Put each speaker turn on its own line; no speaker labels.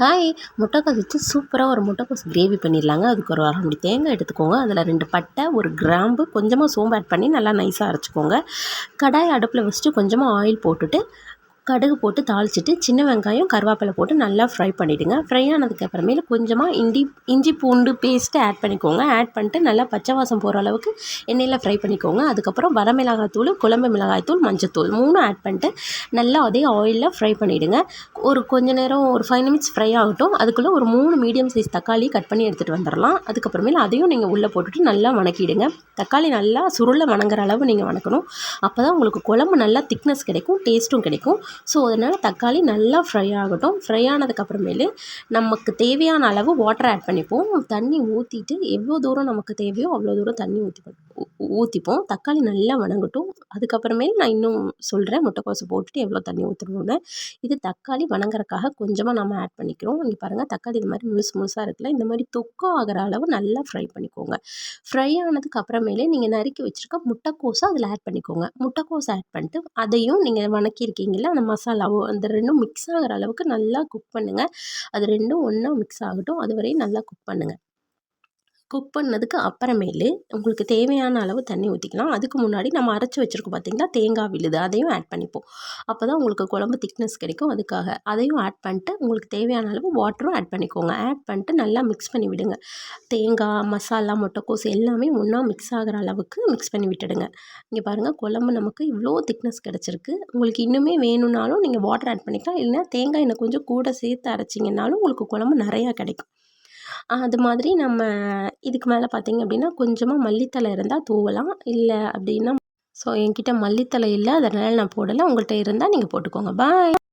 Hi! முட்டைக்கோஸ் வச்சு சூப்பராக ஒரு முட்டைக்கோஸ் கிரேவி பண்ணிடலாங்க. அதுக்கு ஒரு 1/2 மூடி தேங்காய் எடுத்துக்கோங்க. அதில் 2 பட்டை, 1 கிராம்பு, கொஞ்சமாக சோம்பு ஆட் பண்ணி நல்லா நைஸாக அரைச்சிக்கோங்க. கடாய் அடுப்பில் வச்சுட்டு கொஞ்சமாக ஆயில் போட்டுட்டு கடுகு போட்டு தாளிச்சிட்டு சின்ன வெங்காயம், கருவேப்பிலை போட்டு நல்லா ஃப்ரை பண்ணிவிடுங்க. ஃப்ரை ஆனதுக்கப்புறமேல கொஞ்சமாக இஞ்சி பூண்டு பேஸ்ட்டு ஆட் பண்ணிக்கோங்க. ஆட் பண்ணிட்டு நல்லா பச்சை வாசம் போகிற அளவுக்கு எண்ணெயில் ஃப்ரை பண்ணிக்கோங்க. அதுக்கப்புறம் வரமிளகாய்த்தூள், குழம்பு மிளகாய்த்தூள், மஞ்சத்தூள் 3 ஆட் பண்ணிட்டு நல்லா அதே ஆயிலில் ஃப்ரை பண்ணிவிடுங்க. கொஞ்ச நேரம் ஒரு 5 நிமிட்ஸ் ஃப்ரை ஆகட்டும். அதுக்குள்ளே ஒரு 3 மீடியம் சைஸ் தக்காளி கட் பண்ணி எடுத்துகிட்டு வந்துடலாம். அதுக்கப்புறமேல அதையும் நீங்கள் உள்ளே போட்டுட்டு நல்லா வணக்கிடுங்க. தக்காளி நல்லா சுருளை வணங்குற அளவு நீங்கள் வணக்கணும். அப்போ தான் உங்களுக்கு குழம்பு நல்லா திக்னஸ் கிடைக்கும், டேஸ்ட்டும் கிடைக்கும். ஸோ அதனால் தக்காளி நல்லா ஃப்ரை ஆகட்டும். ஃப்ரை ஆனதுக்கப்புறமேலு நமக்கு தேவையான அளவு வாட்டர் ஆட் பண்ணிப்போம். தண்ணி ஊற்றிட்டு எவ்வளோ தூரம் நமக்கு தேவையோ அவ்வளோ தூரம் தண்ணி ஊற்றிப்போம். தக்காளி நல்லா வணங்கட்டும். அதுக்கப்புறமேல் நான் இன்னும் சொல்கிறேன் முட்டைக்கோஸை போட்டுட்டு எவ்வளோ தண்ணி ஊற்றணும்னு. இது தக்காளி வணங்குறதுக்காக கொஞ்சமாக நம்ம ஆட் பண்ணிக்கிறோம். இங்கே பாருங்கள், தக்காளி இது மாதிரி முழுசாக இருக்குல்ல, இந்த மாதிரி தொக்கு ஆகிற அளவு நல்லா ஃப்ரை பண்ணிக்கோங்க. ஃப்ரை ஆனதுக்கு அப்புறமேலே நீங்கள் நறுக்கி வச்சுருக்க முட்டைக்கோஸை அதில் ஆட் பண்ணிக்கோங்க. முட்டைக்கோஸ் ஆட் பண்ணிட்டு அதையும் நீங்கள் வணக்கியிருக்கீங்களா அந்த மசாலாவோ அந்த 2ம் மிக்ஸ் ஆகிற அளவுக்கு நல்லா குக் பண்ணுங்கள். அது 2ம் ஒன்றா மிக்ஸ் ஆகட்டும். அது வரையும் நல்லா குக் பண்ணுங்கள். குக் பண்ணதுக்கு அப்புறமேலு உங்களுக்கு தேவையான அளவு தண்ணி ஊற்றிக்கலாம். அதுக்கு முன்னாடி நம்ம அரைச்சி வச்சுருக்கோம் பார்த்தீங்களா, தேங்காய் விழுது, அதையும் ஆட் பண்ணிப்போம். அப்போ தான் உங்களுக்கு குழம்பு திக்னஸ் கிடைக்கும். அதுக்காக அதையும் ஆட் பண்ணிட்டு உங்களுக்கு தேவையான அளவு வாட்டரும் ஆட் பண்ணிக்கோங்க. ஆட் பண்ணிட்டு நல்லா மிக்ஸ் பண்ணி விடுங்க. தேங்காய், மசாலா, முட்டைக்கோஸ் எல்லாமே ஒன்றா மிக்ஸ் ஆகிற அளவுக்கு மிக்ஸ் பண்ணி விட்டுடுங்க. இங்கே பாருங்கள், குழம்பு நமக்கு இவ்வளோ திக்னஸ் கிடச்சிருக்கு. உங்களுக்கு இன்னுமே வேணும்னாலும் நீங்கள் வாட்டர் ஆட் பண்ணிக்கலாம். இல்லைனா தேங்காய் எண்ணெய் கொஞ்சம் கூட சேர்த்து அரைச்சிங்கனாலும் உங்களுக்கு குழம்பு நிறையா கிடைக்கும். அது மாதிரி நம்ம இதுக்கு மேலே பார்த்தீங்க அப்படின்னா கொஞ்சமாக மல்லித்தழை இருந்தால் தூவலாம். இல்லை அப்படின்னா என்கிட்ட மல்லித்தழை இல்லை, அதனால் நான் போடலை. உங்கள்கிட்ட இருந்தால் நீங்கள் போட்டுக்கோங்க. பாய்.